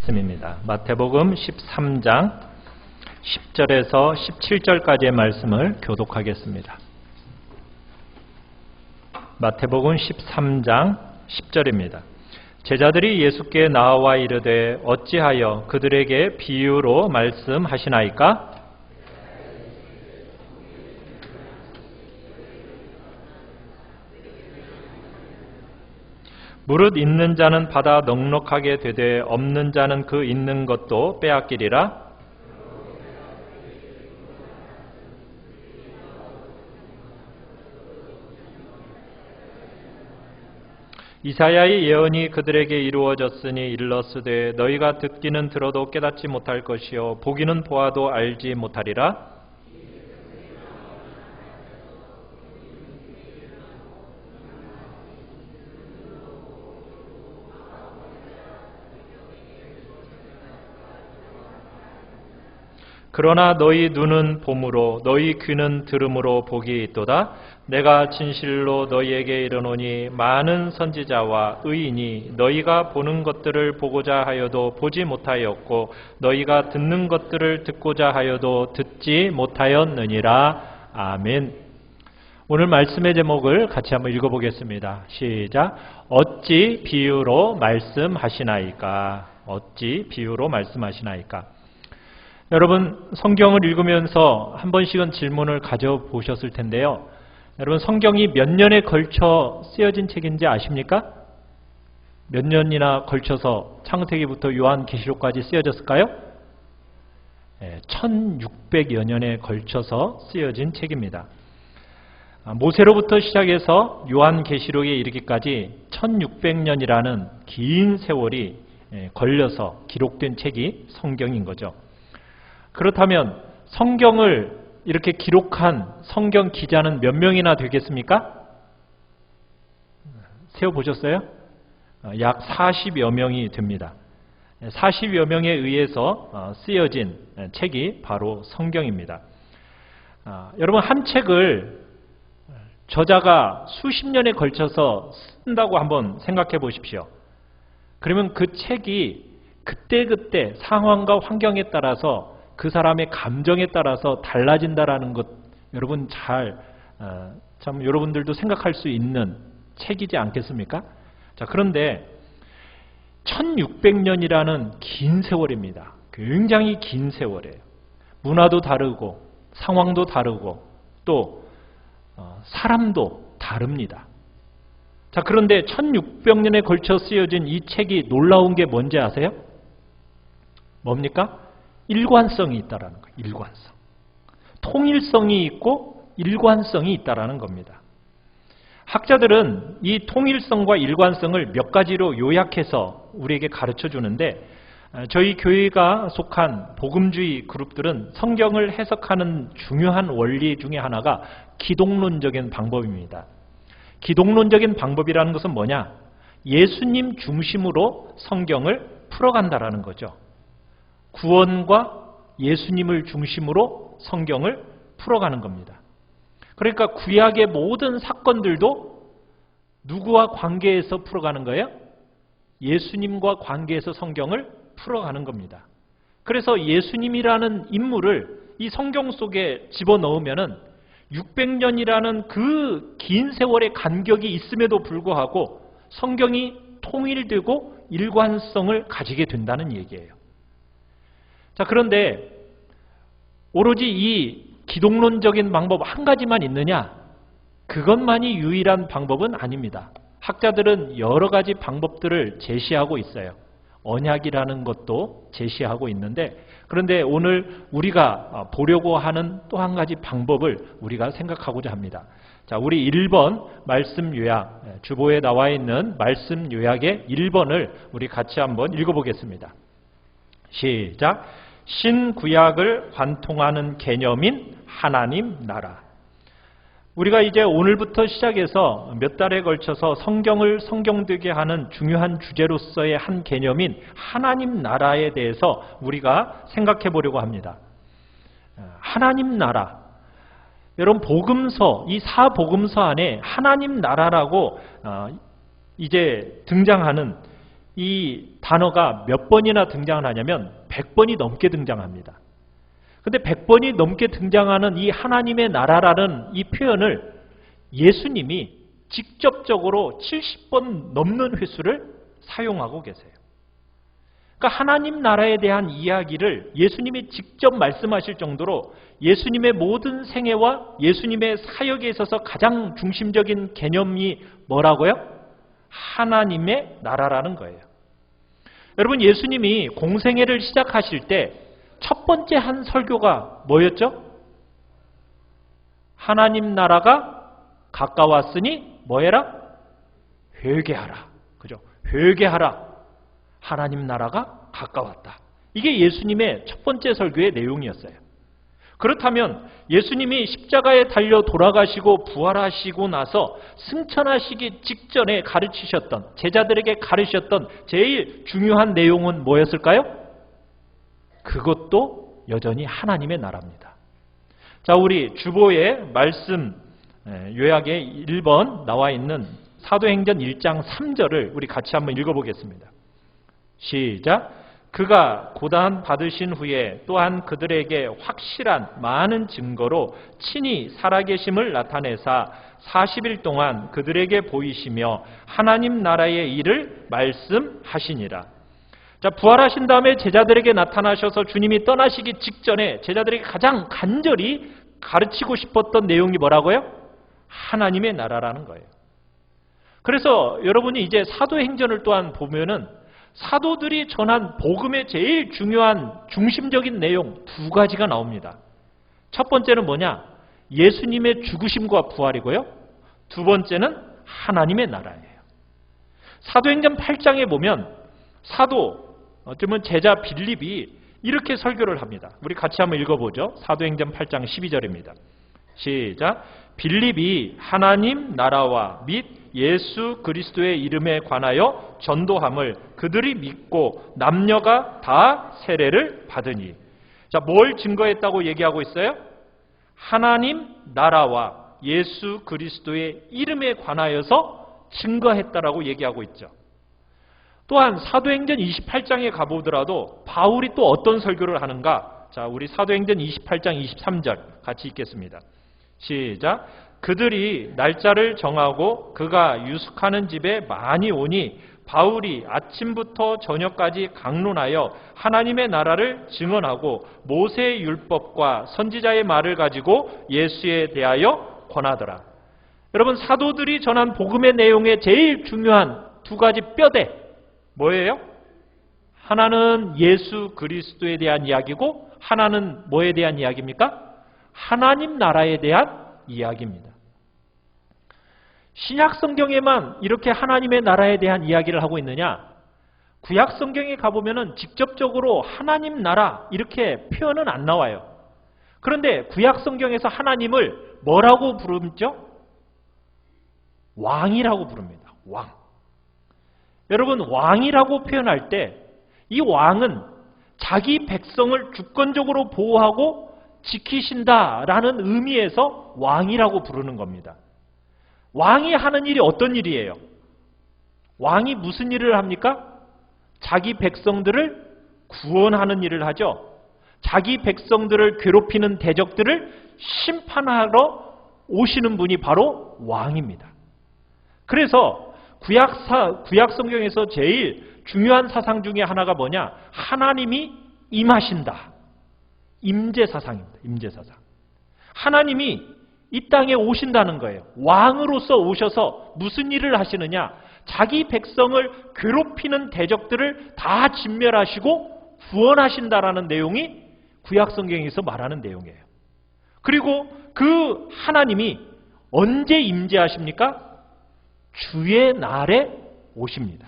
말씀입니다. 마태복음 13장 10절에서 17절까지의 말씀을 교독하겠습니다. 마태복음 13장 10절입니다. 제자들이 예수께 나와 이르되 어찌하여 그들에게 비유로 말씀하시나이까? 무릇 있는 자는 받아 넉넉하게 되되 없는 자는 그 있는 것도 빼앗기리라. 이사야의 예언이 그들에게 이루어졌으니 일렀으되 너희가 듣기는 들어도 깨닫지 못할 것이요 보기는 보아도 알지 못하리라. 그러나 너희 눈은 봄으로 너희 귀는 들음으로 복이 있도다. 내가 진실로 너희에게 이르노니 많은 선지자와 의인이 너희가 보는 것들을 보고자 하여도 보지 못하였고 너희가 듣는 것들을 듣고자 하여도 듣지 못하였느니라. 아멘. 오늘 말씀의 제목을 같이 한번 읽어보겠습니다. 시작. 어찌 비유로 말씀하시나이까? 어찌 비유로 말씀하시나이까? 여러분 성경을 읽으면서 한 번씩은 질문을 가져보셨을 텐데요. 여러분 성경이 몇 년에 걸쳐 쓰여진 책인지 아십니까? 몇 년이나 걸쳐서 창세기부터 요한계시록까지 쓰여졌을까요? 1600여 년에 걸쳐서 쓰여진 책입니다. 모세로부터 시작해서 요한계시록에 이르기까지 1600년이라는 긴 세월이 걸려서 기록된 책이 성경인 거죠. 그렇다면 성경을 이렇게 기록한 성경 기자는 몇 명이나 되겠습니까? 세어보셨어요? 약 40여 명이 됩니다. 40여 명에 의해서 쓰여진 책이 바로 성경입니다. 여러분 한 책을 저자가 수십 년에 걸쳐서 쓴다고 한번 생각해 보십시오. 그러면 그 책이 그때그때 상황과 환경에 따라서 그 사람의 감정에 따라서 달라진다라는 것 여러분 참 여러분들도 생각할 수 있는 책이지 않겠습니까? 자, 그런데 1600년이라는 긴 세월입니다. 굉장히 긴 세월이에요. 문화도 다르고 상황도 다르고 또 사람도 다릅니다. 자, 그런데 1600년에 걸쳐 쓰여진 이 책이 놀라운 게 뭔지 아세요? 뭡니까? 일관성이 있다라는 거예요. 일관성. 통일성이 있고 일관성이 있다라는 겁니다. 학자들은 이 통일성과 일관성을 몇 가지로 요약해서 우리에게 가르쳐 주는데 저희 교회가 속한 복음주의 그룹들은 성경을 해석하는 중요한 원리 중에 하나가 기독론적인 방법입니다. 기독론적인 방법이라는 것은 뭐냐? 예수님 중심으로 성경을 풀어간다라는 거죠. 구원과 예수님을 중심으로 성경을 풀어가는 겁니다. 그러니까 구약의 모든 사건들도 누구와 관계에서 풀어가는 거예요? 예수님과 관계에서 성경을 풀어가는 겁니다. 그래서 예수님이라는 인물을 이 성경 속에 집어넣으면은 600년이라는 그 긴 세월의 간격이 있음에도 불구하고 성경이 통일되고 일관성을 가지게 된다는 얘기예요. 자, 그런데 오로지 이 기독론적인 방법 한 가지만 있느냐? 그것만이 유일한 방법은 아닙니다. 학자들은 여러 가지 방법들을 제시하고 있어요. 언약이라는 것도 제시하고 있는데 그런데 오늘 우리가 보려고 하는 또 한 가지 방법을 우리가 생각하고자 합니다. 자, 우리 1번 말씀 요약, 주보에 나와 있는 말씀 요약의 1번을 우리 같이 한번 읽어보겠습니다. 시작. 신구약을 관통하는 개념인 하나님 나라. 우리가 이제 오늘부터 시작해서 몇 달에 걸쳐서 성경을 성경되게 하는 중요한 주제로서의 한 개념인 하나님 나라에 대해서 우리가 생각해 보려고 합니다. 하나님 나라. 여러분 복음서, 이 사복음서 안에 하나님 나라라고 이제 등장하는 이 단어가 몇 번이나 등장을 하냐면 100번이 넘게 등장합니다. 근데 100번이 넘게 등장하는 이 하나님의 나라라는 이 표현을 예수님이 직접적으로 70번 넘는 횟수를 사용하고 계세요. 그러니까 하나님 나라에 대한 이야기를 예수님이 직접 말씀하실 정도로 예수님의 모든 생애와 예수님의 사역에 있어서 가장 중심적인 개념이 뭐라고요? 하나님의 나라라는 거예요. 여러분, 예수님이 공생애를 시작하실 때 첫 번째 한 설교가 뭐였죠? 하나님 나라가 가까웠으니 뭐해라? 회개하라. 그죠? 회개하라. 하나님 나라가 가까웠다. 이게 예수님의 첫 번째 설교의 내용이었어요. 그렇다면 예수님이 십자가에 달려 돌아가시고 부활하시고 나서 승천하시기 직전에 가르치셨던, 제자들에게 가르치셨던 제일 중요한 내용은 뭐였을까요? 그것도 여전히 하나님의 나라입니다. 자, 우리 주보의 말씀 요약에 1번 나와 있는 사도행전 1장 3절을 우리 같이 한번 읽어보겠습니다. 시작. 그가 고난 받으신 후에 또한 그들에게 확실한 많은 증거로 친히 살아계심을 나타내사 40일 동안 그들에게 보이시며 하나님 나라의 일을 말씀하시니라. 자, 부활하신 다음에 제자들에게 나타나셔서 주님이 떠나시기 직전에 제자들에게 가장 간절히 가르치고 싶었던 내용이 뭐라고요? 하나님의 나라라는 거예요. 그래서 여러분이 이제 사도행전을 또한 보면은 사도들이 전한 복음의 제일 중요한 중심적인 내용 두 가지가 나옵니다. 첫 번째는 뭐냐? 예수님의 죽으심과 부활이고요. 두 번째는 하나님의 나라예요. 사도행전 8장에 보면 사도, 어쩌면 제자 빌립이 이렇게 설교를 합니다. 우리 같이 한번 읽어보죠. 사도행전 8장 12절입니다. 시작. 빌립이 하나님 나라와 및 예수 그리스도의 이름에 관하여 전도함을 그들이 믿고 남녀가 다 세례를 받으니. 자, 뭘 증거했다고 얘기하고 있어요? 하나님 나라와 예수 그리스도의 이름에 관하여서 증거했다라고 얘기하고 있죠. 또한 사도행전 28장에 가보더라도 바울이 또 어떤 설교를 하는가? 자, 우리 사도행전 28장 23절 같이 읽겠습니다. 시작. 그들이 날짜를 정하고 그가 유숙하는 집에 많이 오니 바울이 아침부터 저녁까지 강론하여 하나님의 나라를 증언하고 모세의 율법과 선지자의 말을 가지고 예수에 대하여 권하더라. 여러분, 사도들이 전한 복음의 내용의 제일 중요한 두 가지 뼈대 뭐예요? 하나는 예수 그리스도에 대한 이야기고 하나는 뭐에 대한 이야기입니까? 하나님 나라에 대한 이야기입니다. 신약 성경에만 이렇게 하나님의 나라에 대한 이야기를 하고 있느냐? 구약 성경에 가보면은 직접적으로 하나님 나라 이렇게 표현은 안 나와요. 그런데 구약 성경에서 하나님을 뭐라고 부르죠? 왕이라고 부릅니다. 왕. 여러분, 왕이라고 표현할 때 이 왕은 자기 백성을 주권적으로 보호하고 지키신다라는 의미에서 왕이라고 부르는 겁니다. 왕이 하는 일이 어떤 일이에요? 왕이 무슨 일을 합니까? 자기 백성들을 구원하는 일을 하죠. 자기 백성들을 괴롭히는 대적들을 심판하러 오시는 분이 바로 왕입니다. 그래서 구약 성경에서 제일 중요한 사상 중에 하나가 뭐냐? 하나님이 임하신다. 임재사상입니다. 임재사상. 하나님이 이 땅에 오신다는 거예요. 왕으로서 오셔서 무슨 일을 하시느냐? 자기 백성을 괴롭히는 대적들을 다 진멸하시고 구원하신다라는 내용이 구약 성경에서 말하는 내용이에요. 그리고 그 하나님이 언제 임재하십니까? 주의 날에 오십니다.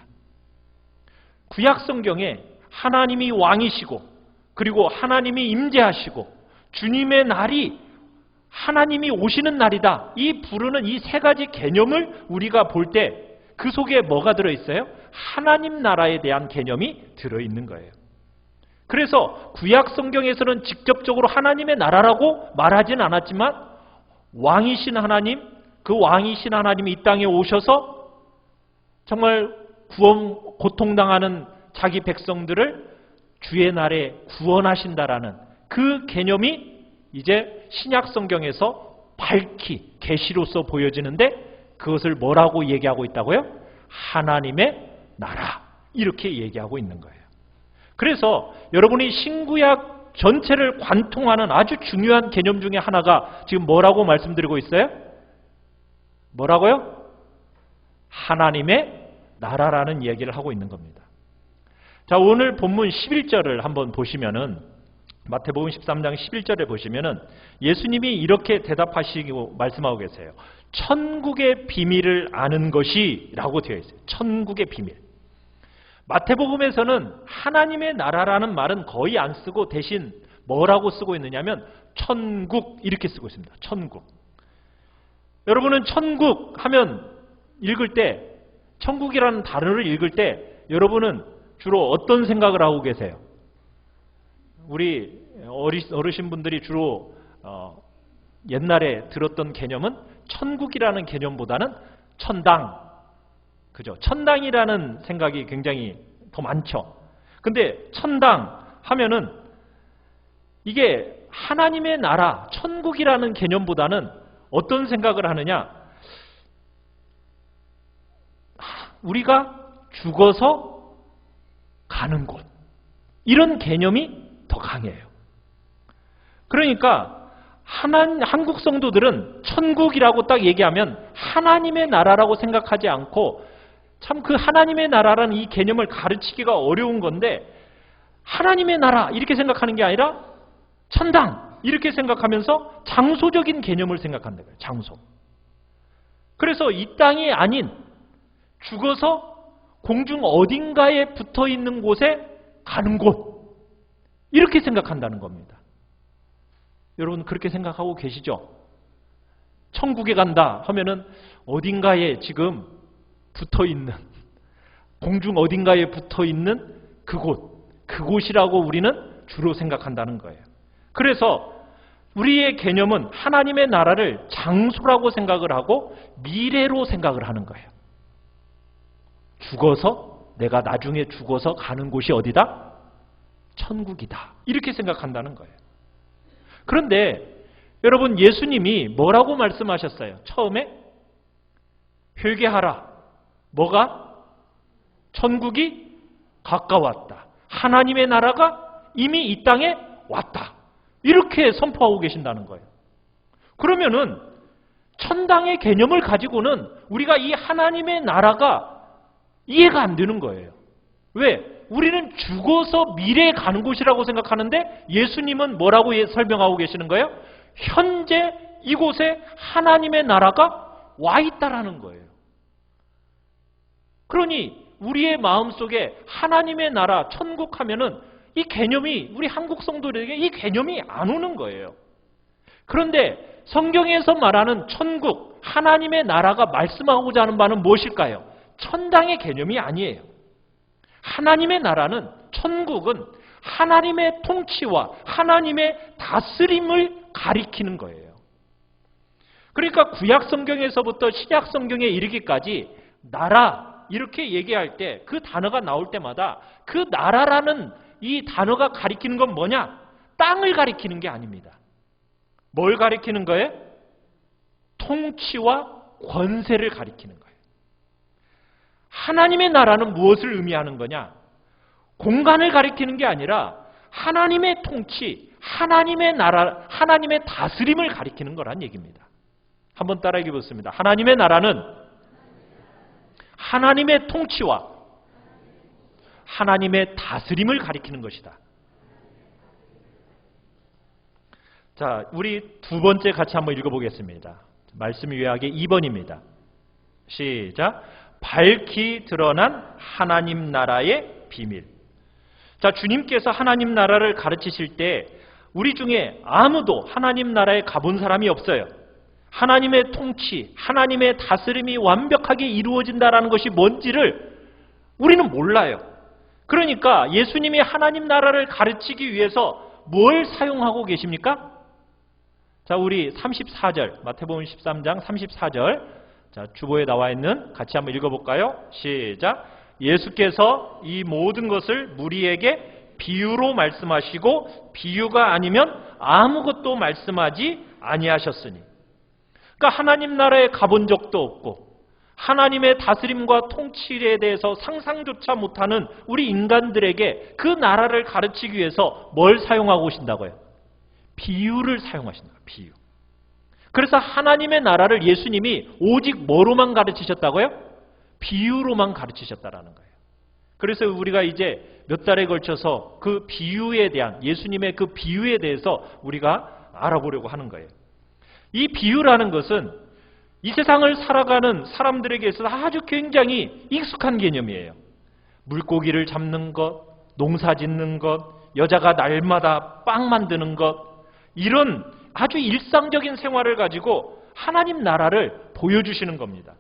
구약 성경에 하나님이 왕이시고 그리고 하나님이 임재하시고 주님의 날이 하나님이 오시는 날이다. 이 부르는 이 세 가지 개념을 우리가 볼 때 그 속에 뭐가 들어있어요? 하나님 나라에 대한 개념이 들어있는 거예요. 그래서 구약 성경에서는 직접적으로 하나님의 나라라고 말하진 않았지만 왕이신 하나님, 그 왕이신 하나님이 이 땅에 오셔서 정말 고통당하는 자기 백성들을 주의 날에 구원하신다라는 그 개념이 이제 신약 성경에서 밝히 계시로서 보여지는데 그것을 뭐라고 얘기하고 있다고요? 하나님의 나라, 이렇게 얘기하고 있는 거예요. 그래서 여러분이 신구약 전체를 관통하는 아주 중요한 개념 중에 하나가 지금 뭐라고 말씀드리고 있어요? 뭐라고요? 하나님의 나라라는 이야기를 하고 있는 겁니다. 자, 오늘 본문 11절을 한번 보시면은, 마태복음 13장 11절에 보시면은 예수님이 이렇게 대답하시고 말씀하고 계세요. 천국의 비밀을 아는 것이 라고 되어 있어요. 천국의 비밀. 마태복음에서는 하나님의 나라라는 말은 거의 안 쓰고 대신 뭐라고 쓰고 있느냐면 천국, 이렇게 쓰고 있습니다. 천국. 여러분은 천국 하면 읽을 때, 천국이라는 단어를 읽을 때 여러분은 주로 어떤 생각을 하고 계세요? 우리 어르신분들이 주로 옛날에 들었던 개념은 천국이라는 개념보다는 천당, 그죠? 천당이라는 생각이 굉장히 더 많죠. 근데 천당 하면은 이게 하나님의 나라, 천국이라는 개념보다는 어떤 생각을 하느냐? 우리가 죽어서 가는 곳, 이런 개념이 더 강해요. 그러니까 한국 성도들은 천국이라고 딱 얘기하면 하나님의 나라라고 생각하지 않고, 참 그 하나님의 나라라는 이 개념을 가르치기가 어려운 건데, 하나님의 나라 이렇게 생각하는 게 아니라 천당 이렇게 생각하면서 장소적인 개념을 생각한다는 거예요. 장소. 그래서 이 땅이 아닌 죽어서 공중 어딘가에 붙어 있는 곳에 가는 곳, 이렇게 생각한다는 겁니다. 여러분 그렇게 생각하고 계시죠? 천국에 간다 하면은 어딘가에 지금 붙어 있는, 공중 어딘가에 붙어 있는 그곳이라고 우리는 주로 생각한다는 거예요. 그래서 우리의 개념은 하나님의 나라를 장소라고 생각을 하고 미래로 생각을 하는 거예요. 죽어서, 내가 나중에 죽어서 가는 곳이 어디다? 천국이다. 이렇게 생각한다는 거예요. 그런데 여러분, 예수님이 뭐라고 말씀하셨어요? 처음에 회개하라. 뭐가? 천국이 가까웠다. 하나님의 나라가 이미 이 땅에 왔다. 이렇게 선포하고 계신다는 거예요. 그러면은 천당의 개념을 가지고는 우리가 이 하나님의 나라가 이해가 안 되는 거예요. 왜? 우리는 죽어서 미래에 가는 곳이라고 생각하는데 예수님은 뭐라고 설명하고 계시는 거예요? 현재 이곳에 하나님의 나라가 와 있다라는 거예요. 그러니 우리의 마음속에 하나님의 나라, 천국 하면은 이 개념이, 우리 한국 성도들에게 이 개념이 안 오는 거예요. 그런데 성경에서 말하는 천국, 하나님의 나라가 말씀하고자 하는 바는 무엇일까요? 천당의 개념이 아니에요. 하나님의 나라는, 천국은 하나님의 통치와 하나님의 다스림을 가리키는 거예요. 그러니까 구약 성경에서부터 신약 성경에 이르기까지 나라 이렇게 얘기할 때, 그 단어가 나올 때마다 그 나라라는 이 단어가 가리키는 건 뭐냐? 땅을 가리키는 게 아닙니다. 뭘 가리키는 거예요? 통치와 권세를 가리키는 거예요. 하나님의 나라는 무엇을 의미하는 거냐? 공간을 가리키는 게 아니라 하나님의 통치, 하나님의 나라, 하나님의 다스림을 가리키는 거란 얘기입니다. 한번 따라 얘기해 보겠습니다. 하나님의 나라는 하나님의 통치와 하나님의 다스림을 가리키는 것이다. 자, 우리 두 번째 같이 한번 읽어보겠습니다. 말씀 요약의 2번입니다. 시작. 밝히 드러난 하나님 나라의 비밀. 자, 주님께서 하나님 나라를 가르치실 때 우리 중에 아무도 하나님 나라에 가본 사람이 없어요. 하나님의 통치, 하나님의 다스림이 완벽하게 이루어진다는 것이 뭔지를 우리는 몰라요. 그러니까 예수님이 하나님 나라를 가르치기 위해서 뭘 사용하고 계십니까? 자, 우리 34절, 마태복음 13장 34절, 자, 주보에 나와 있는 같이 한번 읽어볼까요? 시작. 예수께서 이 모든 것을 무리에게 비유로 말씀하시고 비유가 아니면 아무것도 말씀하지 아니하셨으니. 그러니까 하나님 나라에 가본 적도 없고 하나님의 다스림과 통치에 대해서 상상조차 못하는 우리 인간들에게 그 나라를 가르치기 위해서 뭘 사용하고 오신다고요? 비유를 사용하신다. 비유. 그래서 하나님의 나라를 예수님이 오직 뭐로만 가르치셨다고요? 비유로만 가르치셨다라는 거예요. 그래서 우리가 이제 몇 달에 걸쳐서 그 비유에 대한, 예수님의 그 비유에 대해서 우리가 알아보려고 하는 거예요. 이 비유라는 것은 이 세상을 살아가는 사람들에게 있어서 아주 굉장히 익숙한 개념이에요. 물고기를 잡는 것, 농사 짓는 것, 여자가 날마다 빵 만드는 것, 이런 아주 일상적인 생활을 가지고 하나님 나라를 보여주시는 겁니다.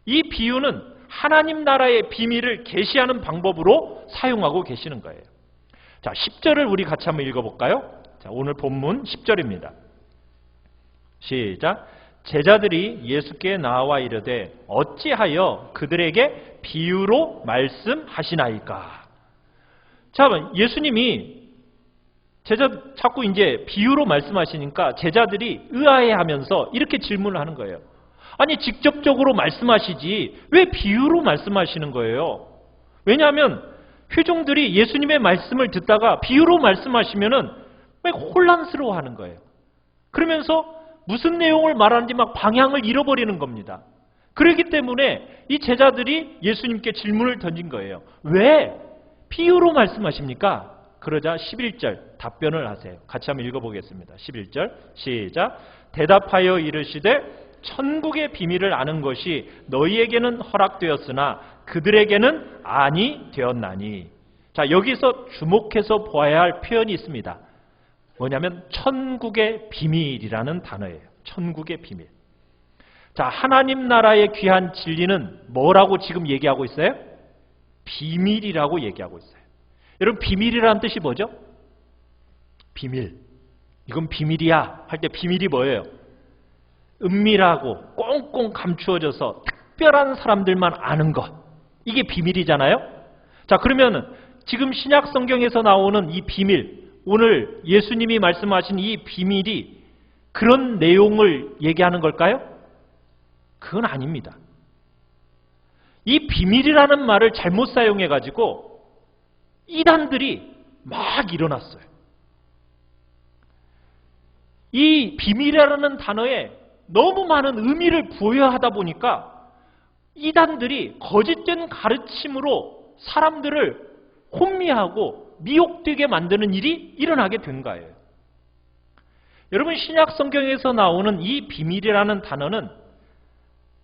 이 비유는 하나님 나라의 비밀을 계시하는 방법으로 사용하고 계시는 거예요. 자, 10절을 우리 같이 한번 읽어볼까요? 자, 오늘 본문 10절입니다. 시작. 제자들이 예수께 나와 이르되 어찌하여 그들에게 비유로 말씀하시나이까. 자, 예수님이 자꾸 이제 비유로 말씀하시니까 제자들이 의아해하면서 이렇게 질문을 하는 거예요. 아니, 직접적으로 말씀하시지 왜 비유로 말씀하시는 거예요? 왜냐하면 회종들이 예수님의 말씀을 듣다가 비유로 말씀하시면은 혼란스러워하는 거예요. 그러면서 무슨 내용을 말하는지 막 방향을 잃어버리는 겁니다. 그렇기 때문에 이 제자들이 예수님께 질문을 던진 거예요. 왜 비유로 말씀하십니까? 그러자 11절 답변을 하세요. 같이 한번 읽어보겠습니다. 11절 시작. 대답하여 이르시되 천국의 비밀을 아는 것이 너희에게는 허락되었으나 그들에게는 아니 되었나니. 자, 여기서 주목해서 보아야 할 표현이 있습니다. 뭐냐면 천국의 비밀이라는 단어예요. 천국의 비밀. 자, 하나님 나라의 귀한 진리는 뭐라고 지금 얘기하고 있어요? 비밀이라고 얘기하고 있어요. 여러분, 비밀이라는 뜻이 뭐죠? 비밀. 이건 비밀이야 할 때 비밀이 뭐예요? 은밀하고 꽁꽁 감추어져서 특별한 사람들만 아는 것. 이게 비밀이잖아요. 자, 그러면 지금 신약 성경에서 나오는 이 비밀, 오늘 예수님이 말씀하신 이 비밀이 그런 내용을 얘기하는 걸까요? 그건 아닙니다. 이 비밀이라는 말을 잘못 사용해가지고 이단들이 막 일어났어요. 이 비밀이라는 단어에 너무 많은 의미를 부여하다 보니까 이단들이 거짓된 가르침으로 사람들을 혼미하고 미혹되게 만드는 일이 일어나게 된 거예요. 여러분, 신약 성경에서 나오는 이 비밀이라는 단어는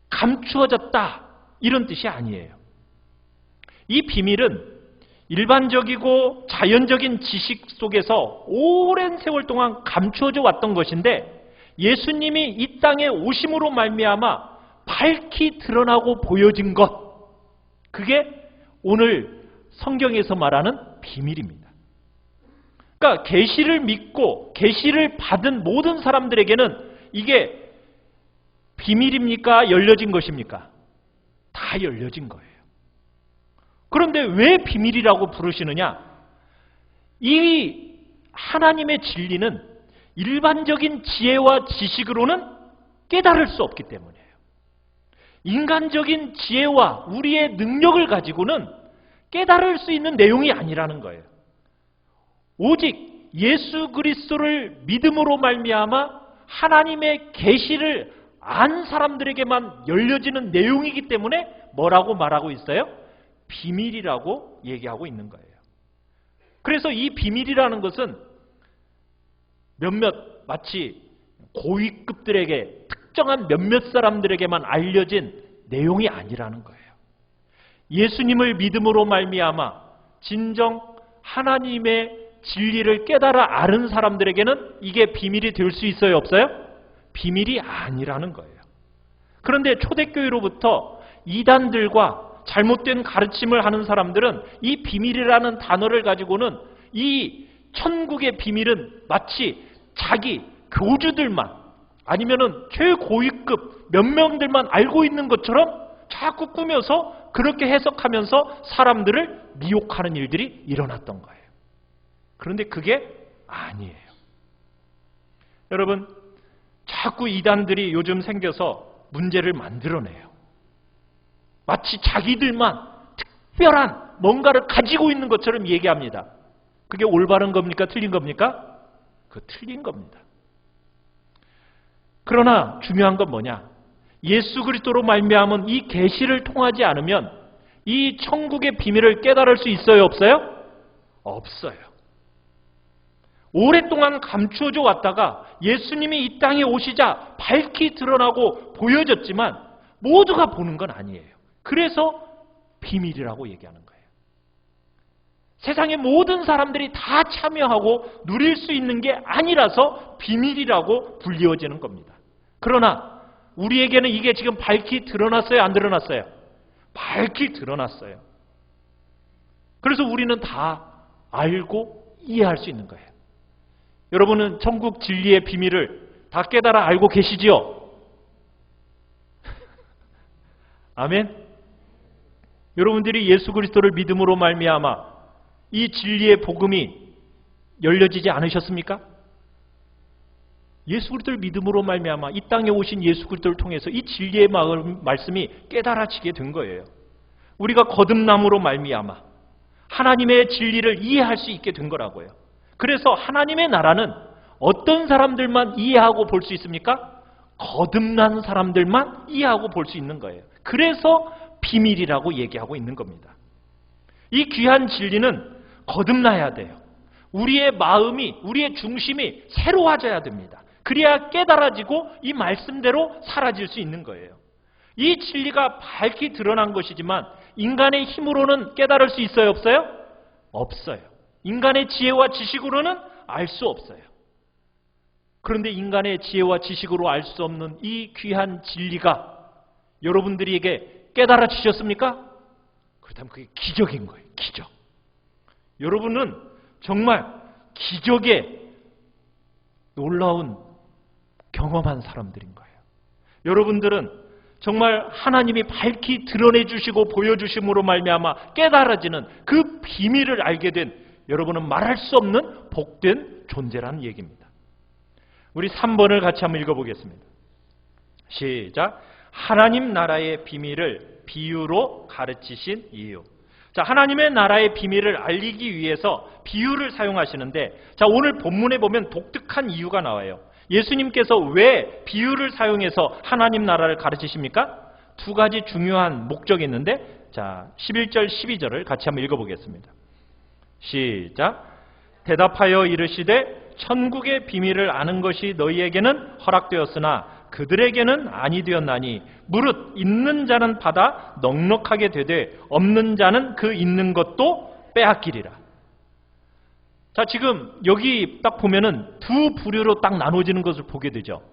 감추어졌다 이런 뜻이 아니에요. 이 비밀은 일반적이고 자연적인 지식 속에서 오랜 세월 동안 감추어져 왔던 것인데 예수님이 이 땅에 오심으로 말미암아 밝히 드러나고 보여진 것, 그게 오늘 성경에서 말하는 비밀입니다. 그러니까 계시를 믿고 계시를 받은 모든 사람들에게는 이게 비밀입니까? 열려진 것입니까? 다 열려진 거예요. 그런데 왜 비밀이라고 부르시느냐? 이 하나님의 진리는 일반적인 지혜와 지식으로는 깨달을 수 없기 때문이에요. 인간적인 지혜와 우리의 능력을 가지고는 깨달을 수 있는 내용이 아니라는 거예요. 오직 예수 그리스도를 믿음으로 말미암아 하나님의 계시를 안 사람들에게만 열려지는 내용이기 때문에 뭐라고 말하고 있어요? 비밀이라고 얘기하고 있는 거예요. 그래서 이 비밀이라는 것은 마치 고위급들에게, 특정한 몇몇 사람들에게만 알려진 내용이 아니라는 거예요. 예수님을 믿음으로 말미암아 진정 하나님의 진리를 깨달아 아는 사람들에게는 이게 비밀이 될 수 있어요, 없어요? 비밀이 아니라는 거예요. 그런데 초대교회로부터 이단들과 잘못된 가르침을 하는 사람들은 이 비밀이라는 단어를 가지고는 이 천국의 비밀은 마치 자기 교주들만 아니면은 최고위급 몇 명들만 알고 있는 것처럼 자꾸 꾸며서 그렇게 해석하면서 사람들을 미혹하는 일들이 일어났던 거예요. 그런데 그게 아니에요. 여러분, 자꾸 이단들이 요즘 생겨서 문제를 만들어내요. 마치 자기들만 특별한 뭔가를 가지고 있는 것처럼 얘기합니다. 그게 올바른 겁니까? 틀린 겁니까? 그거 틀린 겁니다. 그러나 중요한 건 뭐냐? 예수 그리스도로 말미암은 이 계시를 통하지 않으면 이 천국의 비밀을 깨달을 수 있어요? 없어요? 없어요. 오랫동안 감추어져 왔다가 예수님이 이 땅에 오시자 밝히 드러나고 보여졌지만 모두가 보는 건 아니에요. 그래서 비밀이라고 얘기하는 거예요. 세상의 모든 사람들이 다 참여하고 누릴 수 있는 게 아니라서 비밀이라고 불리워지는 겁니다. 그러나 우리에게는 이게 지금 밝히 드러났어요? 안 드러났어요? 밝히 드러났어요. 그래서 우리는 다 알고 이해할 수 있는 거예요. 여러분은 천국 진리의 비밀을 다 깨달아 알고 계시지요? 아멘. 여러분들이 예수 그리스도를 믿음으로 말미암아 이 진리의 복음이 열려지지 않으셨습니까? 예수 그리스도를 믿음으로 말미암아 이 땅에 오신 예수 그리스도를 통해서 이 진리의 말씀이 깨달아지게 된 거예요. 우리가 거듭남으로 말미암아 하나님의 진리를 이해할 수 있게 된 거라고요. 그래서 하나님의 나라는 어떤 사람들만 이해하고 볼 수 있습니까? 거듭난 사람들만 이해하고 볼 수 있는 거예요. 그래서 비밀이라고 얘기하고 있는 겁니다. 이 귀한 진리는 거듭나야 돼요. 우리의 마음이, 우리의 중심이 새로워져야 됩니다. 그래야 깨달아지고 이 말씀대로 사라질 수 있는 거예요. 이 진리가 밝히 드러난 것이지만 인간의 힘으로는 깨달을 수 있어요? 없어요? 없어요. 인간의 지혜와 지식으로는 알 수 없어요. 그런데 인간의 지혜와 지식으로 알 수 없는 이 귀한 진리가 여러분들에게 깨달아지셨습니까? 그렇다면 그게 기적인 거예요. 기적. 여러분은 정말 기적에 놀라운 경험한 사람들인 거예요. 여러분들은 정말 하나님이 밝히 드러내 주시고 보여주심으로 말미암아 깨달아지는 그 비밀을 알게 된 여러분은 말할 수 없는 복된 존재라는 얘기입니다. 우리 3번을 같이 한번 읽어보겠습니다. 시작. 하나님 나라의 비밀을 비유로 가르치신 이유. 자, 하나님의 나라의 비밀을 알리기 위해서 비유를 사용하시는데, 자, 오늘 본문에 보면 독특한 이유가 나와요. 예수님께서 왜 비유를 사용해서 하나님 나라를 가르치십니까? 두 가지 중요한 목적이 있는데, 자, 11절 12절을 같이 한번 읽어보겠습니다. 시작. 대답하여 이르시되 천국의 비밀을 아는 것이 너희에게는 허락되었으나 그들에게는 아니 되었나니 무릇 있는 자는 받아 넉넉하게 되되 없는 자는 그 있는 것도 빼앗기리라. 자, 지금 여기 딱 보면은 두 부류로 딱 나눠지는 것을 보게 되죠.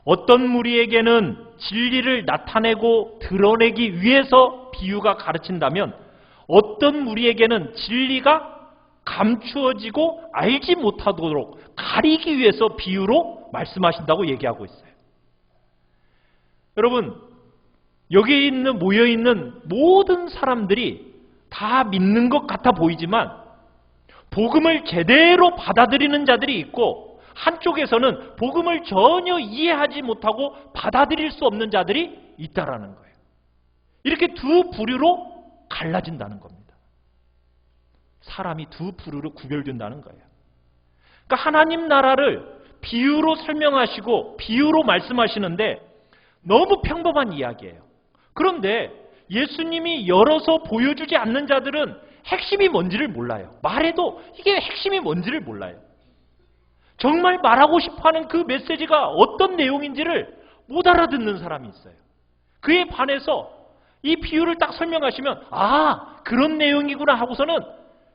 어떤 무리에게는 진리를 나타내고 드러내기 위해서 비유가 가르친다면 어떤 무리에게는 진리가 감추어지고 알지 못하도록 가리기 위해서 비유로 말씀하신다고 얘기하고 있어요. 여러분, 여기에 모여있는 모든 사람들이 다 믿는 것 같아 보이지만 복음을 제대로 받아들이는 자들이 있고 한쪽에서는 복음을 전혀 이해하지 못하고 받아들일 수 없는 자들이 있다라는 거예요. 이렇게 두 부류로 갈라진다는 겁니다. 사람이 두 부류로 구별된다는 거예요. 그러니까 하나님 나라를 비유로 설명하시고 비유로 말씀하시는데 너무 평범한 이야기예요. 그런데 예수님이 열어서 보여주지 않는 자들은 핵심이 뭔지를 몰라요. 말해도 이게 핵심이 뭔지를 몰라요. 정말 말하고 싶어하는 그 메시지가 어떤 내용인지를 못 알아듣는 사람이 있어요. 그에 반해서 이 비유를 딱 설명하시면 아, 그런 내용이구나 하고서는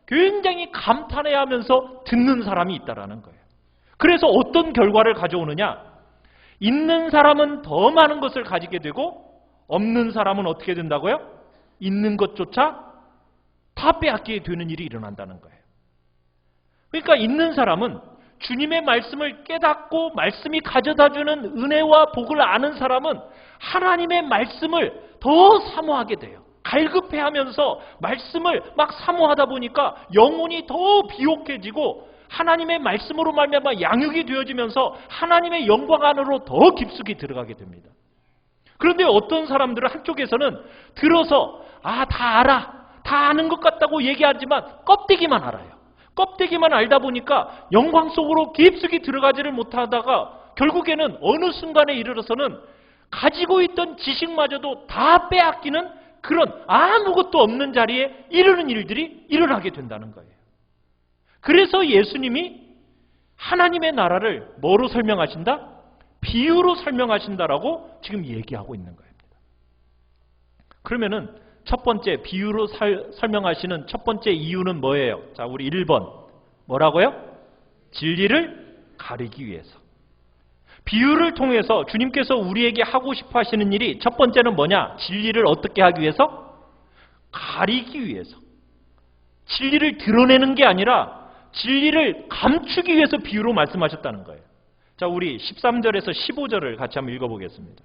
굉장히 감탄해하면서 듣는 사람이 있다라는 거예요. 그래서 어떤 결과를 가져오느냐? 있는 사람은 더 많은 것을 가지게 되고 없는 사람은 어떻게 된다고요? 있는 것조차 다 빼앗기게 되는 일이 일어난다는 거예요. 그러니까 있는 사람은 주님의 말씀을 깨닫고 말씀이 가져다주는 은혜와 복을 아는 사람은 하나님의 말씀을 더 사모하게 돼요. 갈급해하면서 말씀을 막 사모하다 보니까 영혼이 더 비옥해지고 하나님의 말씀으로 말미암아 양육이 되어지면서 하나님의 영광 안으로 더 깊숙이 들어가게 됩니다. 그런데 어떤 사람들은 한쪽에서는 들어서 다 알아, 다 아는 것 같다고 얘기하지만 껍데기만 알아요. 껍데기만 알다 보니까 영광 속으로 깊숙이 들어가지를 못하다가 결국에는 어느 순간에 이르러서는 가지고 있던 지식마저도 다 빼앗기는 그런 아무것도 없는 자리에 이르는 일들이 일어나게 된다는 거예요. 그래서 예수님이 하나님의 나라를 뭐로 설명하신다? 비유로 설명하신다라고 지금 얘기하고 있는 겁니다. 그러면은 첫 번째 비유로 설명하시는 첫 번째 이유는 뭐예요? 자, 우리 1번 뭐라고요? 진리를 가리기 위해서. 비유를 통해서 주님께서 우리에게 하고 싶어 하시는 일이 첫 번째는 뭐냐? 진리를 어떻게 하기 위해서? 가리기 위해서. 진리를 드러내는 게 아니라 진리를 감추기 위해서 비유로 말씀하셨다는 거예요. 자, 우리 13절에서 15절을 같이 한번 읽어보겠습니다.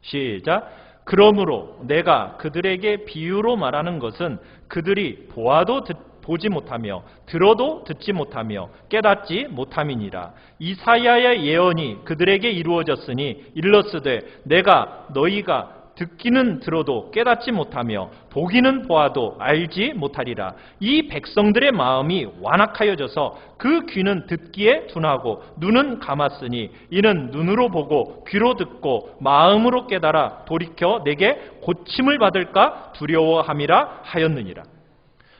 시작. 그러므로 내가 그들에게 비유로 말하는 것은 그들이 보아도 보지 못하며 들어도 듣지 못하며 깨닫지 못함이니라. 이사야의 예언이 그들에게 이루어졌으니 일렀으되 내가 너희가 듣기는 들어도 깨닫지 못하며 보기는 보아도 알지 못하리라. 이 백성들의 마음이 완악하여져서 그 귀는 듣기에 둔하고 눈은 감았으니 이는 눈으로 보고 귀로 듣고 마음으로 깨달아 돌이켜 내게 고침을 받을까 두려워함이라 하였느니라.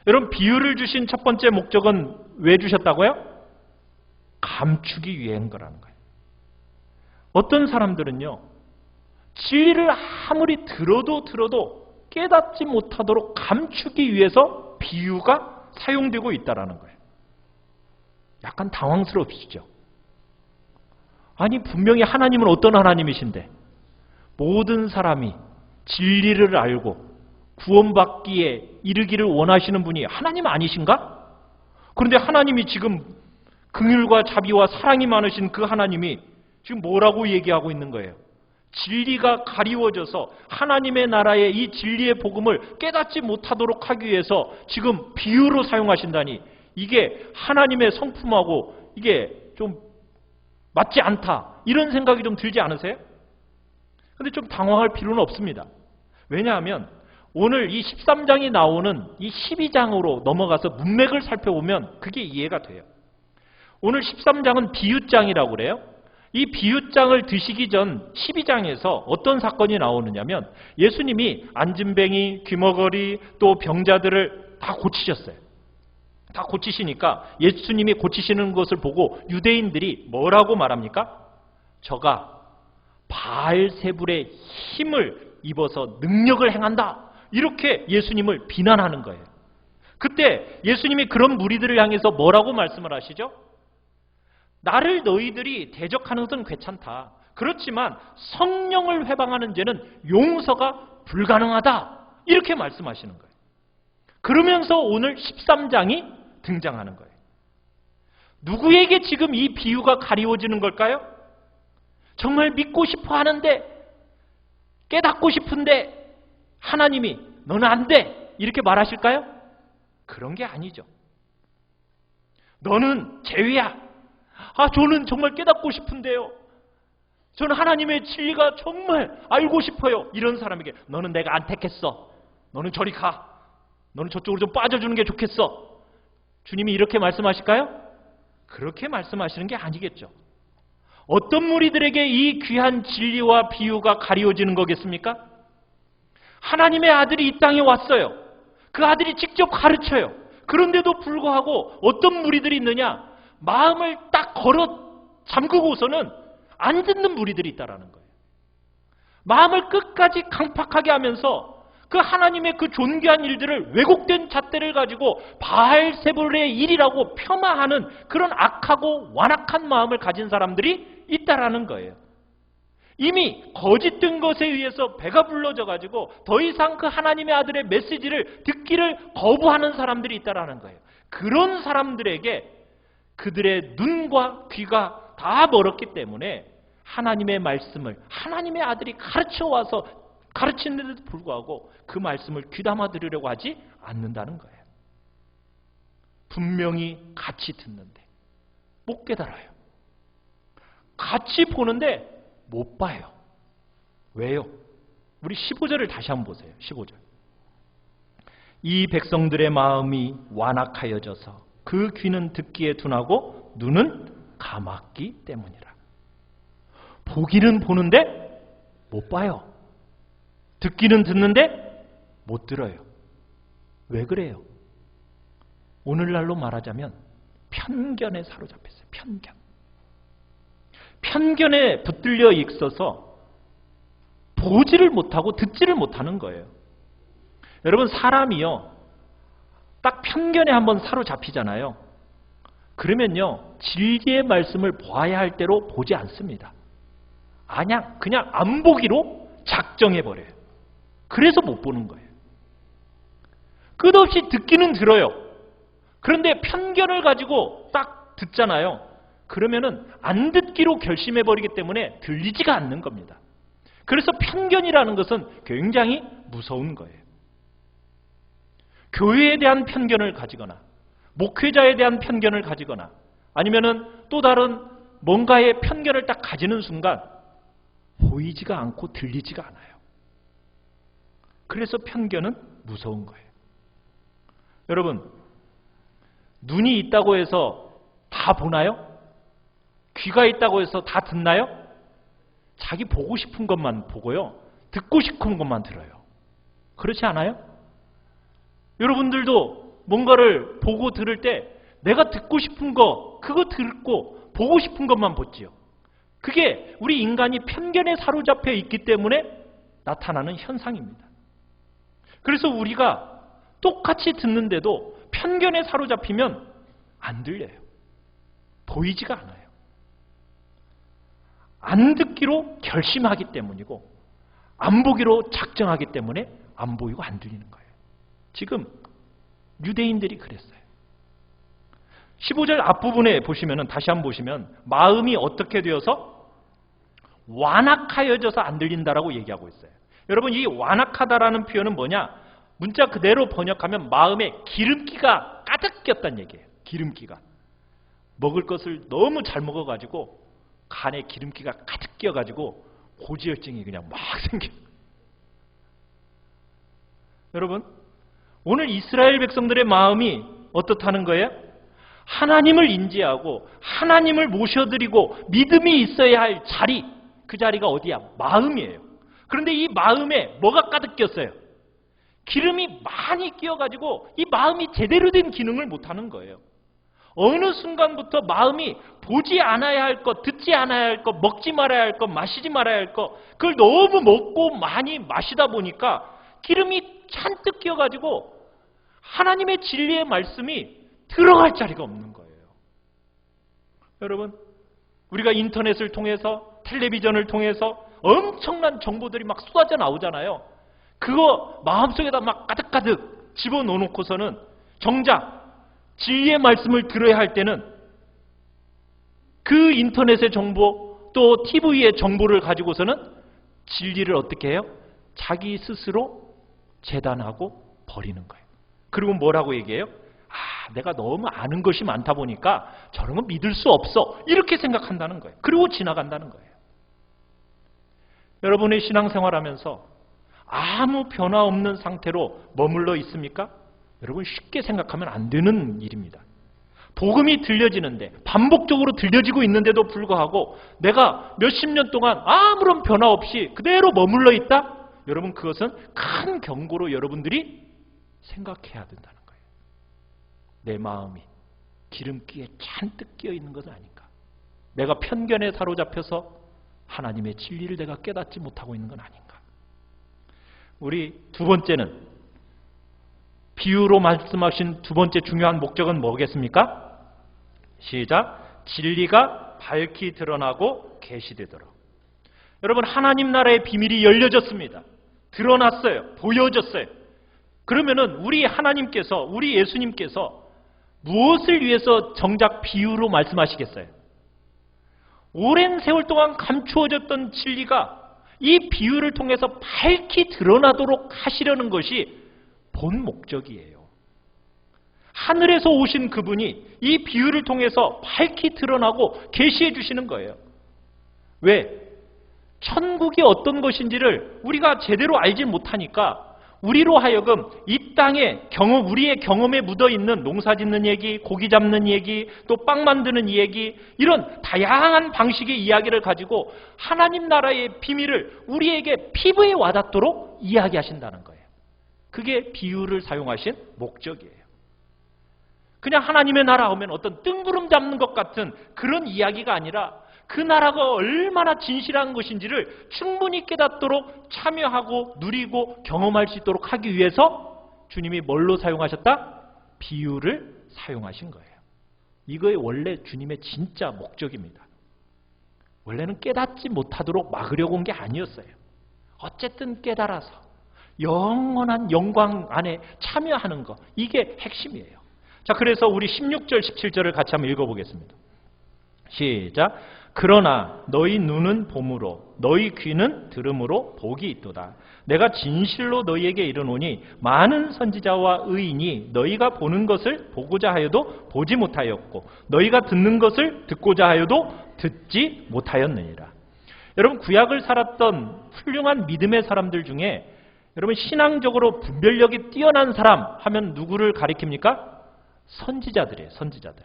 여러분, 비유를 주신 첫 번째 목적은 왜 주셨다고요? 감추기 위한 거라는 거예요. 어떤 사람들은요, 진리를 아무리 들어도 깨닫지 못하도록 감추기 위해서 비유가 사용되고 있다는 거예요. 약간 당황스럽시죠? 아니, 분명히 하나님은 어떤 하나님이신데 모든 사람이 진리를 알고 구원받기에 이르기를 원하시는 분이 하나님 아니신가? 그런데 하나님이 지금 긍휼과 자비와 사랑이 많으신 그 하나님이 지금 뭐라고 얘기하고 있는 거예요? 진리가 가리워져서 하나님의 나라의 이 진리의 복음을 깨닫지 못하도록 하기 위해서 지금 비유로 사용하신다니, 이게 하나님의 성품하고 이게 좀 맞지 않다, 이런 생각이 좀 들지 않으세요? 근데 좀 당황할 필요는 없습니다. 왜냐하면 오늘 이 13장이 나오는 이 12장으로 넘어가서 문맥을 살펴보면 그게 이해가 돼요. 오늘 13장은 비유장이라고 그래요. 이 비유장을 드시기 전 12장에서 어떤 사건이 나오느냐면 예수님이 안진뱅이, 귀머거리, 또 병자들을 다 고치셨어요. 다 고치시니까 예수님이 고치시는 것을 보고 유대인들이 뭐라고 말합니까? 저가 바알세불의 힘을 입어서 능력을 행한다, 이렇게 예수님을 비난하는 거예요. 그때 예수님이 그런 무리들을 향해서 뭐라고 말씀을 하시죠? 나를 너희들이 대적하는 것은 괜찮다. 그렇지만 성령을 회방하는 죄는 용서가 불가능하다, 이렇게 말씀하시는 거예요. 그러면서 오늘 13장이 등장하는 거예요. 누구에게 지금 이 비유가 가리워지는 걸까요? 정말 믿고 싶어 하는데, 깨닫고 싶은데 하나님이 너는 안 돼, 이렇게 말하실까요? 그런 게 아니죠. 너는 죄야. 저는 정말 깨닫고 싶은데요. 저는 하나님의 진리가 정말 알고 싶어요. 이런 사람에게 너는 내가 안 택했어. 너는 저리 가. 너는 저쪽으로 좀 빠져주는 게 좋겠어. 주님이 이렇게 말씀하실까요? 그렇게 말씀하시는 게 아니겠죠. 어떤 무리들에게 이 귀한 진리와 비유가 가리워지는 거겠습니까? 하나님의 아들이 이 땅에 왔어요. 그 아들이 직접 가르쳐요. 그런데도 불구하고 어떤 무리들이 있느냐? 마음을 딱 걸어 잠그고서는 안 듣는 무리들이 있다라는 거예요. 마음을 끝까지 강팍하게 하면서 그 하나님의 그 존귀한 일들을 왜곡된 잣대를 가지고 바알세불의 일이라고 폄하하는 그런 악하고 완악한 마음을 가진 사람들이 있다라는 거예요. 이미 거짓된 것에 의해서 배가 불러져 가지고 더 이상 그 하나님의 아들의 메시지를 듣기를 거부하는 사람들이 있다라는 거예요. 그런 사람들에게 그들의 눈과 귀가 다 멀었기 때문에 하나님의 말씀을 하나님의 아들이 가르쳐 와서 가르치는데도 불구하고 그 말씀을 귀담아 들으려고 하지 않는다는 거예요. 분명히 같이 듣는데 못 깨달아요. 같이 보는데 못 봐요. 왜요? 우리 15절을 다시 한번 보세요. 15절. 이 백성들의 마음이 완악하여져서 그 귀는 듣기에 둔하고 눈은 감았기 때문이라. 보기는 보는데 못 봐요. 듣기는 듣는데 못 들어요. 왜 그래요? 오늘날로 말하자면 편견에 사로잡혔어요. 편견. 편견에 붙들려 있어서 보지를 못하고 듣지를 못하는 거예요. 여러분, 사람이요, 딱 편견에 한번 사로잡히잖아요. 그러면요, 진리의 말씀을 보아야 할 대로 보지 않습니다. 그냥 안 보기로 작정해버려요. 그래서 못 보는 거예요. 끝없이 듣기는 들어요. 그런데 편견을 가지고 딱 듣잖아요. 그러면은 안 듣기로 결심해버리기 때문에 들리지가 않는 겁니다. 그래서 편견이라는 것은 굉장히 무서운 거예요. 교회에 대한 편견을 가지거나 목회자에 대한 편견을 가지거나 아니면은 또 다른 뭔가의 편견을 딱 가지는 순간 보이지가 않고 들리지가 않아요. 그래서 편견은 무서운 거예요. 여러분, 눈이 있다고 해서 다 보나요? 귀가 있다고 해서 다 듣나요? 자기 보고 싶은 것만 보고요. 듣고 싶은 것만 들어요. 그렇지 않아요? 여러분들도 뭔가를 보고 들을 때 내가 듣고 싶은 거, 그거 듣고 보고 싶은 것만 보지요. 그게 우리 인간이 편견에 사로잡혀 있기 때문에 나타나는 현상입니다. 그래서 우리가 똑같이 듣는데도 편견에 사로잡히면 안 들려요. 보이지가 않아요. 안 듣기로 결심하기 때문이고 안 보기로 작정하기 때문에 안 보이고 안 들리는 거예요. 지금 유대인들이 그랬어요. 15절 앞부분에 보시면 다시 한번 보시면 마음이 어떻게 되어서 완악하여져서 안 들린다라고 얘기하고 있어요. 여러분, 이 완악하다라는 표현은 뭐냐? 문자 그대로 번역하면 마음에 기름기가 가득 꼈다는 얘기예요. 기름기가. 먹을 것을 너무 잘 먹어가지고 간에 기름기가 가득 껴가지고 고지혈증이 그냥 막 생겨요. 여러분, 오늘 이스라엘 백성들의 마음이 어떻다는 거예요? 하나님을 인지하고 하나님을 모셔드리고 믿음이 있어야 할 자리, 그 자리가 어디야? 마음이에요. 그런데 이 마음에 뭐가 가득 꼈어요? 기름이 많이 끼어가지고 이 마음이 제대로 된 기능을 못하는 거예요. 어느 순간부터 마음이 보지 않아야 할 것, 듣지 않아야 할 것, 먹지 말아야 할 것, 마시지 말아야 할 것, 그걸 너무 먹고 많이 마시다 보니까 기름이 잔뜩 끼어가지고 하나님의 진리의 말씀이 들어갈 자리가 없는 거예요. 여러분, 우리가 인터넷을 통해서, 텔레비전을 통해서 엄청난 정보들이 막 쏟아져 나오잖아요. 그거 마음속에다 막 가득가득 집어넣어놓고서는 정작 진리의 말씀을 들어야 할 때는 그 인터넷의 정보 또 TV의 정보를 가지고서는 진리를 어떻게 해요? 자기 스스로 재단하고 버리는 거예요. 그리고 뭐라고 얘기해요? 내가 너무 아는 것이 많다 보니까 저런 건 믿을 수 없어. 이렇게 생각한다는 거예요. 그리고 지나간다는 거예요. 여러분의 신앙생활하면서 아무 변화 없는 상태로 머물러 있습니까? 여러분, 쉽게 생각하면 안 되는 일입니다. 복음이 들려지는데, 반복적으로 들려지고 있는데도 불구하고 내가 몇십 년 동안 아무런 변화 없이 그대로 머물러 있다? 여러분, 그것은 큰 경고로 여러분들이 생각해야 된다는 거예요. 내 마음이 기름기에 잔뜩 끼어 있는 것은 아닌가? 내가 편견에 사로잡혀서 하나님의 진리를 내가 깨닫지 못하고 있는 건 아닌가? 우리 두 번째는, 비유로 말씀하신 두 번째 중요한 목적은 뭐겠습니까? 시작. 진리가 밝히 드러나고 계시되도록. 여러분, 하나님 나라의 비밀이 열려졌습니다. 드러났어요. 보여졌어요. 그러면은 우리 하나님께서, 우리 예수님께서 무엇을 위해서 정작 비유로 말씀하시겠어요? 오랜 세월 동안 감추어졌던 진리가 이 비유를 통해서 밝히 드러나도록 하시려는 것이 본 목적이에요. 하늘에서 오신 그분이 이 비유를 통해서 밝히 드러나고 계시해 주시는 거예요. 왜? 천국이 어떤 것인지를 우리가 제대로 알지 못하니까 우리로 하여금 이 땅에 우리의 경험에 묻어있는 농사 짓는 얘기, 고기 잡는 얘기, 또 빵 만드는 얘기, 이런 다양한 방식의 이야기를 가지고 하나님 나라의 비밀을 우리에게 피부에 와닿도록 이야기하신다는 거예요. 그게 비유를 사용하신 목적이에요. 그냥 하나님의 나라 오면 어떤 뜬구름 잡는 것 같은 그런 이야기가 아니라 그 나라가 얼마나 진실한 것인지를 충분히 깨닫도록 참여하고 누리고 경험할 수 있도록 하기 위해서 주님이 뭘로 사용하셨다? 비유를 사용하신 거예요. 이거의 원래 주님의 진짜 목적입니다. 원래는 깨닫지 못하도록 막으려고 온 게 아니었어요. 어쨌든 깨달아서 영원한 영광 안에 참여하는 것, 이게 핵심이에요. 자, 그래서 우리 16절, 17절을 같이 한번 읽어보겠습니다. 시작. 그러나 너희 눈은 봄으로 너희 귀는 들음으로 복이 있도다. 내가 진실로 너희에게 이르노니 많은 선지자와 의인이 너희가 보는 것을 보고자 하여도 보지 못하였고 너희가 듣는 것을 듣고자 하여도 듣지 못하였느니라. 여러분, 구약을 살았던 훌륭한 믿음의 사람들 중에 여러분 신앙적으로 분별력이 뛰어난 사람 하면 누구를 가리킵니까? 선지자들이에요. 선지자들.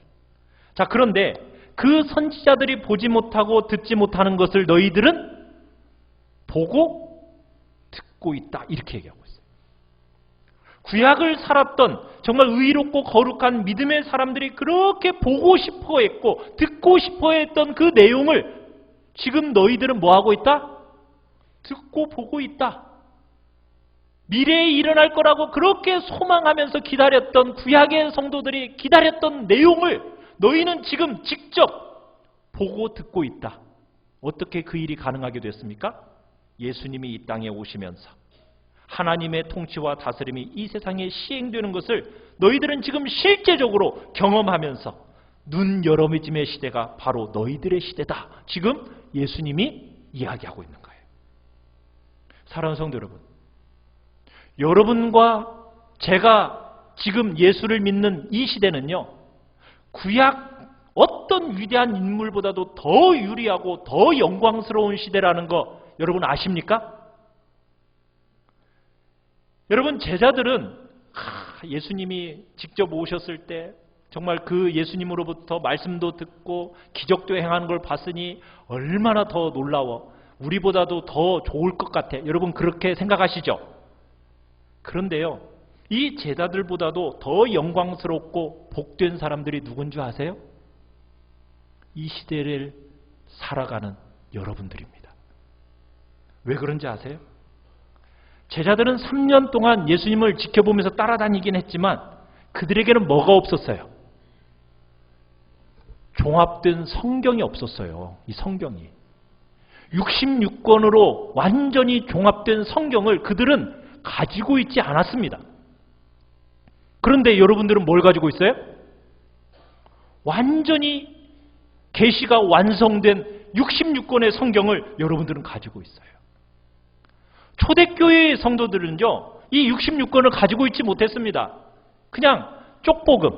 자, 그런데 그 선지자들이 보지 못하고 듣지 못하는 것을 너희들은 보고 듣고 있다. 이렇게 얘기하고 있어요. 구약을 살았던 정말 의롭고 거룩한 믿음의 사람들이 그렇게 보고 싶어 했고 듣고 싶어 했던 그 내용을 지금 너희들은 뭐 하고 있다? 듣고 보고 있다. 미래에 일어날 거라고 그렇게 소망하면서 기다렸던 구약의 성도들이 기다렸던 내용을 너희는 지금 직접 보고 듣고 있다. 어떻게 그 일이 가능하게 됐습니까? 예수님이 이 땅에 오시면서 하나님의 통치와 다스림이 이 세상에 시행되는 것을 너희들은 지금 실제적으로 경험하면서 눈 여러미짐의 시대가 바로 너희들의 시대다. 지금 예수님이 이야기하고 있는 거예요. 사랑하는 성도 여러분, 여러분과 제가 지금 예수를 믿는 이 시대는요, 구약 어떤 위대한 인물보다도 더 유리하고 더 영광스러운 시대라는 거 여러분 아십니까? 여러분, 제자들은 예수님이 직접 오셨을 때 정말 그 예수님으로부터 말씀도 듣고 기적도 행하는 걸 봤으니 얼마나 더 놀라워, 우리보다도 더 좋을 것 같아. 여러분 그렇게 생각하시죠? 그런데요, 이 제자들보다도 더 영광스럽고 복된 사람들이 누군 줄 아세요? 이 시대를 살아가는 여러분들입니다. 왜 그런지 아세요? 제자들은 3년 동안 예수님을 지켜보면서 따라다니긴 했지만 그들에게는 뭐가 없었어요? 종합된 성경이 없었어요. 이 성경이 66권으로 완전히 종합된 성경을 그들은 가지고 있지 않았습니다. 그런데 여러분들은 뭘 가지고 있어요? 완전히 계시가 완성된 66권의 성경을 여러분들은 가지고 있어요. 초대교회의 성도들은요, 이 66권을 가지고 있지 못했습니다. 그냥 쪽복음,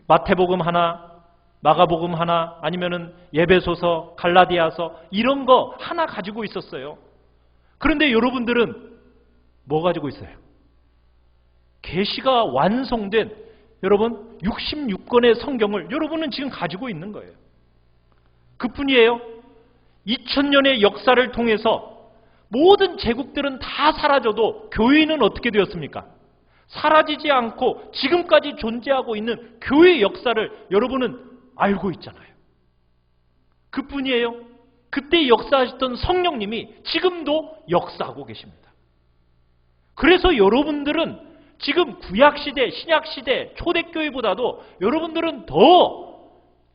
마태복음 하나, 마가복음 하나, 아니면은 에베소서, 갈라디아서 이런 거 하나 가지고 있었어요. 그런데 여러분들은 뭐 가지고 있어요? 계시가 완성된 여러분 66권의 성경을 여러분은 지금 가지고 있는 거예요. 그뿐이에요. 2000년의 역사를 통해서 모든 제국들은 다 사라져도 교회는 어떻게 되었습니까? 사라지지 않고 지금까지 존재하고 있는 교회의 역사를 여러분은 알고 있잖아요. 그뿐이에요. 그때 역사하셨던 성령님이 지금도 역사하고 계십니다. 그래서 여러분들은 지금 구약시대, 신약시대, 초대교회보다도 여러분들은 더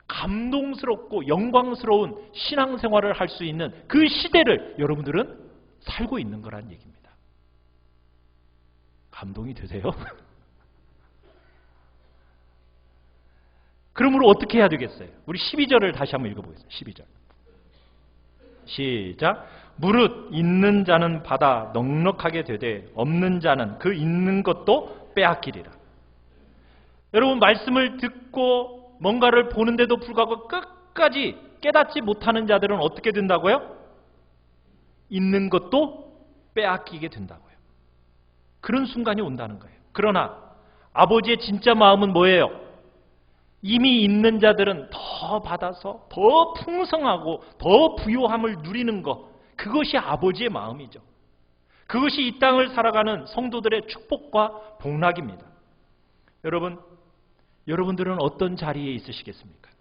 감동스럽고 영광스러운 신앙생활을 할 수 있는 그 시대를 여러분들은 살고 있는 거란 얘기입니다. 감동이 되세요? 그러므로 어떻게 해야 되겠어요? 우리 12절을 다시 한번 읽어보겠습니다. 12절. 시작. 무릇 있는 자는 받아 넉넉하게 되되 없는 자는 그 있는 것도 빼앗기리라. 여러분, 말씀을 듣고 뭔가를 보는데도 불구하고 끝까지 깨닫지 못하는 자들은 어떻게 된다고요? 있는 것도 빼앗기게 된다고요. 그런 순간이 온다는 거예요. 그러나 아버지의 진짜 마음은 뭐예요? 이미 있는 자들은 더 받아서 더 풍성하고 더 부요함을 누리는 것, 그것이 아버지의 마음이죠. 그것이 이 땅을 살아가는 성도들의 축복과 복락입니다. 여러분들은 어떤 자리에 있으시겠습니까?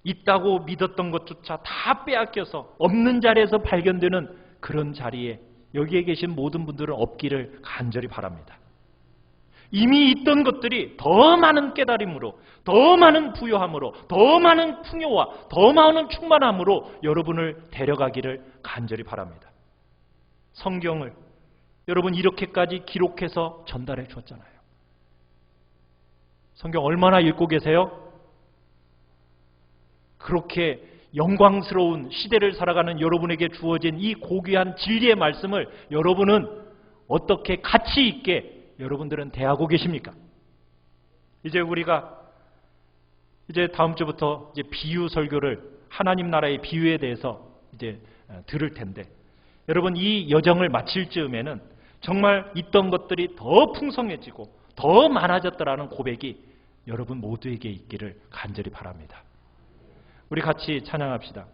있다고 믿었던 것조차 다 빼앗겨서 없는 자리에서 발견되는 그런 자리에 여기에 계신 모든 분들은 없기를 간절히 바랍니다. 이미 있던 것들이 더 많은 깨달음으로, 더 많은 부요함으로, 더 많은 풍요와 더 많은 충만함으로 여러분을 데려가기를 간절히 바랍니다. 성경을 여러분 이렇게까지 기록해서 전달해 주었잖아요. 성경 얼마나 읽고 계세요? 그렇게 영광스러운 시대를 살아가는 여러분에게 주어진 이 고귀한 진리의 말씀을 여러분은 어떻게 가치 있게 여러분들은 대하고 계십니까? 우리가 다음 주부터 비유 설교를, 하나님 나라의 비유에 대해서 들을 텐데, 여러분 이 여정을 마칠 즈음에는 정말 있던 것들이 더 풍성해지고 더 많아졌다라는 고백이 여러분 모두에게 있기를 간절히 바랍니다. 우리 같이 찬양합시다.